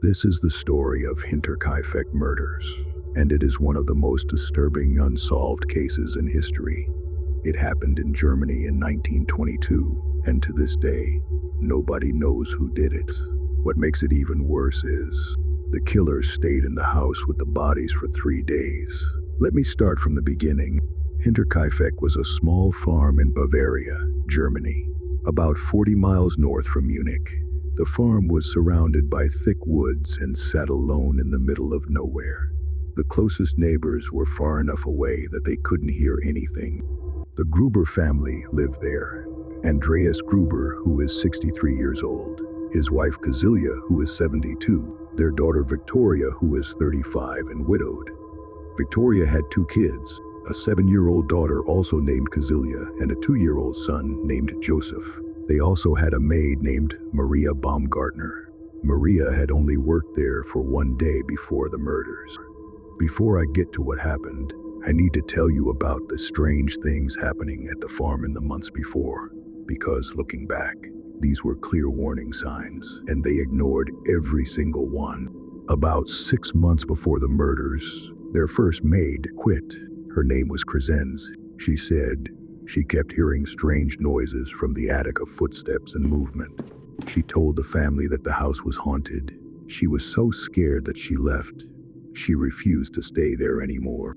This is the story of Hinterkaifeck murders, and it is one of the most disturbing unsolved cases in history. It happened in Germany in 1922, and to this day, nobody knows who did it. What makes it even worse is, the killer stayed in the house with the bodies for 3 days. Let me start from the beginning. Hinterkaifeck was a small farm in Bavaria, Germany, about 40 miles north from Munich. The farm was surrounded by thick woods and sat alone in the middle of nowhere. The closest neighbors were far enough away that they couldn't hear anything. The Gruber family lived there. Andreas Gruber, who is 63 years old, his wife Kazilia, who is 72, their daughter Victoria, who is 35 and widowed. Victoria had 2 kids, a 7-year-old daughter also named Kazilia and a 2-year-old son named Joseph. They also had a maid named Maria Baumgartner. Maria had only worked there for 1 day before the murders. Before I get to what happened, I need to tell you about the strange things happening at the farm in the months before, because looking back, these were clear warning signs, and they ignored every single one. About 6 months before the murders, their first maid quit. Her name was Crescens. She said she kept hearing strange noises from the attic of footsteps and movement. She told the family that the house was haunted. She was so scared that she left. She refused to stay there anymore.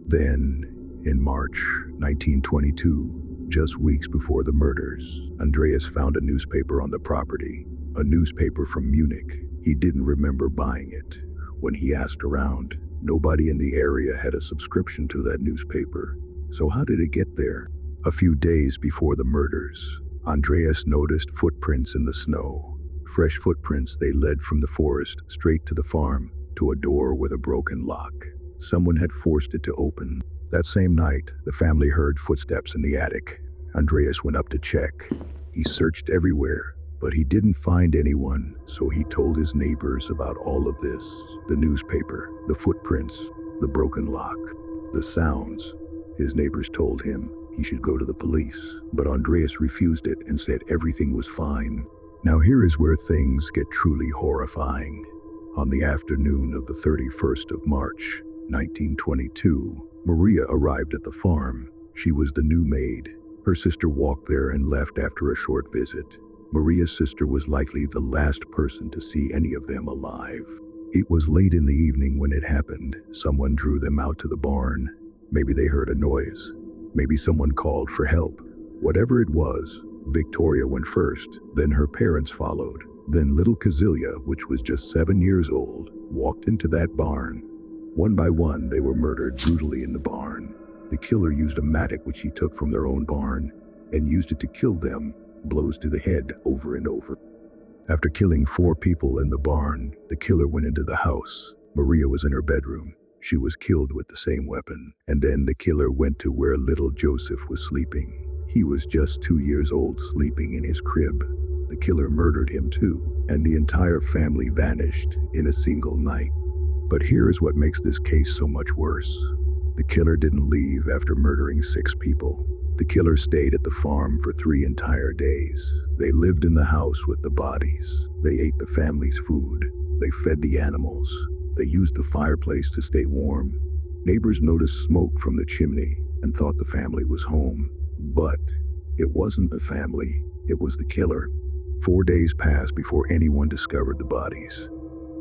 Then, in March 1922, just weeks before the murders, Andreas found a newspaper on the property, a newspaper from Munich. He didn't remember buying it. When he asked around, nobody in the area had a subscription to that newspaper. So how did it get there? A few days before the murders, Andreas noticed footprints in the snow. Fresh footprints. They led from the forest straight to the farm, to a door with a broken lock. Someone had forced it to open. That same night, the family heard footsteps in the attic. Andreas went up to check. He searched everywhere, but he didn't find anyone, so he told his neighbors about all of this. The newspaper, the footprints, the broken lock, the sounds. His neighbors told him he should go to the police, but Andreas refused it and said everything was fine. Now here is where things get truly horrifying. On the afternoon of the 31st of March, 1922, Maria arrived at the farm. She was the new maid. Her sister walked there and left after a short visit. Maria's sister was likely the last person to see any of them alive. It was late in the evening when it happened. Someone drew them out to the barn. Maybe they heard a noise. Maybe someone called for help. Whatever it was, Victoria went first, then her parents followed. Then little Kazilia, which was just 7 years old, walked into that barn. One by one, they were murdered brutally in the barn. The killer used a mattock which he took from their own barn and used it to kill them, blows to the head over and over. After killing 4 people in the barn, the killer went into the house. Maria was in her bedroom. She was killed with the same weapon. And then the killer went to where little Joseph was sleeping. He was just 2 years old, sleeping in his crib. The killer murdered him too, and the entire family vanished in a single night. But here is what makes this case so much worse. The killer didn't leave after murdering 6 people. The killer stayed at the farm for 3 entire days. They lived in the house with the bodies. They ate the family's food. They fed the animals. They used the fireplace to stay warm. Neighbors noticed smoke from the chimney and thought the family was home. But it wasn't the family, it was the killer. 4 days passed before anyone discovered the bodies.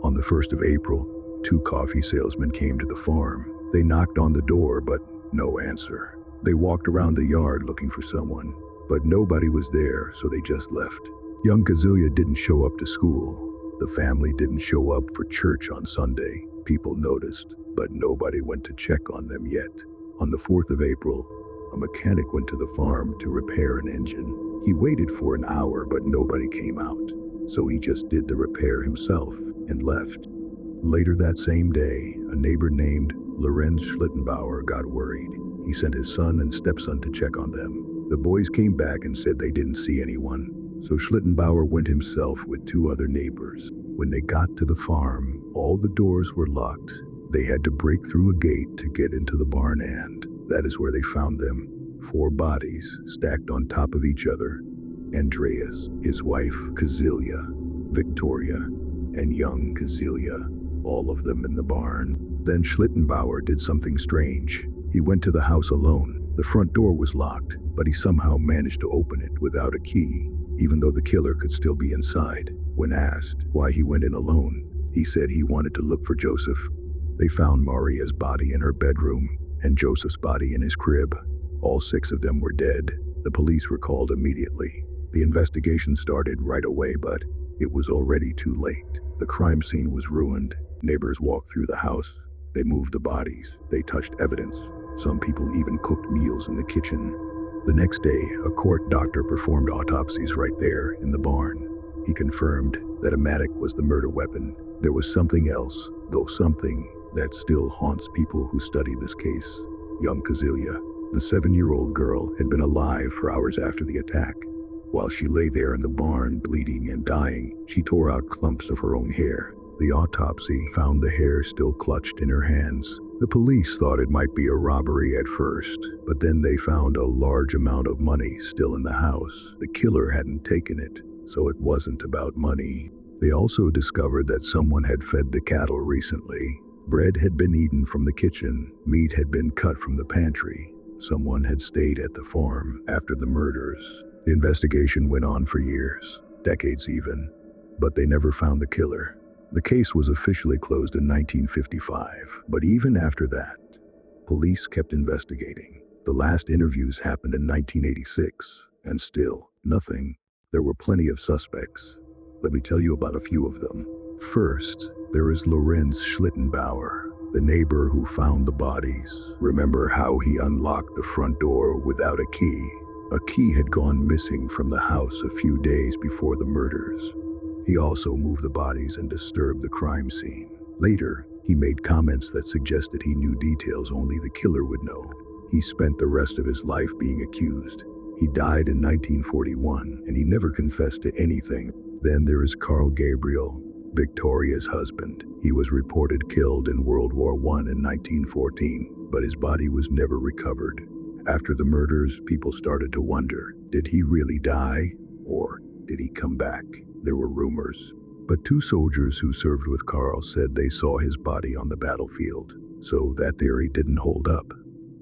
On the 1st of April, 2 coffee salesmen came to the farm. They knocked on the door, but no answer. They walked around the yard looking for someone, but nobody was there, so they just left. Young Kazilia didn't show up to school. The family didn't show up for church on Sunday. People noticed, but nobody went to check on them yet. On the 4th of April, a mechanic went to the farm to repair an engine. He waited for an hour, but nobody came out, so he just did the repair himself and left. Later that same day, a neighbor named Lorenz Schlittenbauer got worried. He sent his son and stepson to check on them. The boys came back and said they didn't see anyone. So Schlittenbauer went himself with 2 other neighbors. When they got to the farm, all the doors were locked. They had to break through a gate to get into the barn, and that is where they found them. 4 bodies stacked on top of each other. Andreas, his wife Kazilia, Victoria, and young Kazelia, all of them in the barn. Then Schlittenbauer did something strange. He went to the house alone. The front door was locked, but he somehow managed to open it without a key, even though the killer could still be inside. When asked why he went in alone, he said he wanted to look for Joseph. They found Maria's body in her bedroom and Joseph's body in his crib. All 6 of them were dead. The police were called immediately. The investigation started right away, but it was already too late. The crime scene was ruined. Neighbors walked through the house. They moved the bodies. They touched evidence. Some people even cooked meals in the kitchen. The next day, a court doctor performed autopsies right there in the barn. He confirmed that a mattock was the murder weapon. There was something else, though something that still haunts people who study this case. Young Kazelia, the 7-year-old girl, had been alive for hours after the attack. While she lay there in the barn, bleeding and dying, she tore out clumps of her own hair. The autopsy found the hair still clutched in her hands. The police thought it might be a robbery at first, but then they found a large amount of money still in the house. The killer hadn't taken it, so it wasn't about money. They also discovered that someone had fed the cattle recently. Bread had been eaten from the kitchen. Meat had been cut from the pantry. Someone had stayed at the farm after the murders. The investigation went on for years, decades even, but they never found the killer. The case was officially closed in 1955, but even after that, police kept investigating. The last interviews happened in 1986, and still, nothing. There were plenty of suspects. Let me tell you about a few of them. First, there is Lorenz Schlittenbauer, the neighbor who found the bodies. Remember how he unlocked the front door without a key? A key had gone missing from the house a few days before the murders. He also moved the bodies and disturbed the crime scene. Later, he made comments that suggested he knew details only the killer would know. He spent the rest of his life being accused. He died in 1941, and he never confessed to anything. Then there is Carl Gabriel, Victoria's husband. He was reported killed in World War I in 1914, but his body was never recovered. After the murders, people started to wonder, did he really die, or did he come back? There were rumors, but 2 soldiers who served with Carl said they saw his body on the battlefield, so that theory didn't hold up.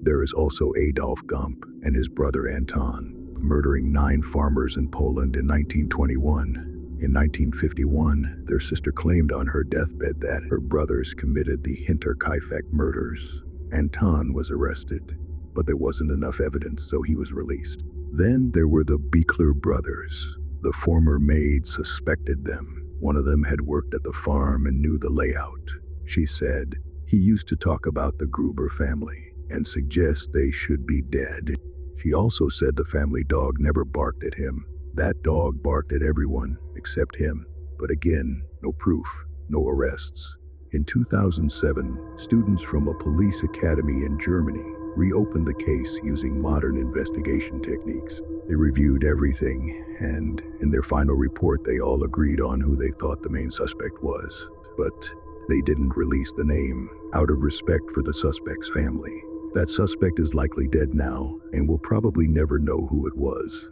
There is also Adolf Gump and his brother Anton, murdering 9 farmers in Poland in 1921. In 1951, their sister claimed on her deathbed that her brothers committed the Hinterkaifeck murders. Anton was arrested, but there wasn't enough evidence, so he was released. Then there were the Bichler brothers. The former maid suspected them. One of them had worked at the farm and knew the layout. She said he used to talk about the Gruber family and suggest they should be dead. She also said the family dog never barked at him. That dog barked at everyone except him. But again, no proof, no arrests. In 2007, students from a police academy in Germany reopened the case using modern investigation techniques. They reviewed everything, and in their final report, they all agreed on who they thought the main suspect was. But they didn't release the name, out of respect for the suspect's family. That suspect is likely dead now, and will probably never know who it was.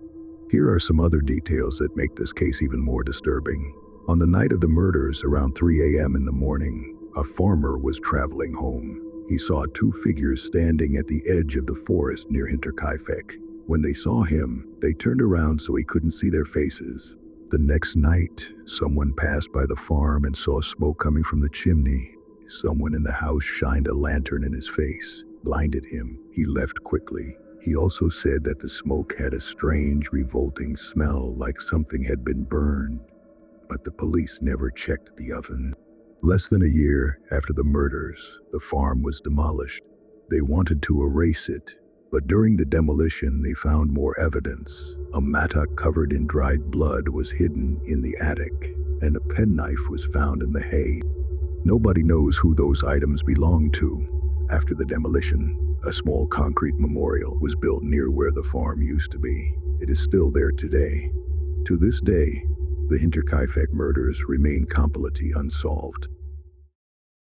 Here are some other details that make this case even more disturbing. On the night of the murders, around 3 a.m. in the morning, a farmer was traveling home. He saw 2 figures standing at the edge of the forest near Hinterkaifeck. When they saw him, they turned around so he couldn't see their faces. The next night, someone passed by the farm and saw smoke coming from the chimney. Someone in the house shined a lantern in his face, blinded him. He left quickly. He also said that the smoke had a strange, revolting smell like something had been burned. But the police never checked the oven. Less than a year after the murders, the farm was demolished. They wanted to erase it, but during the demolition, they found more evidence. A mattock covered in dried blood was hidden in the attic, and a penknife was found in the hay. Nobody knows who those items belonged to. After the demolition, a small concrete memorial was built near where the farm used to be. It is still there today. To this day, the Hinterkaifeck murders remain completely unsolved.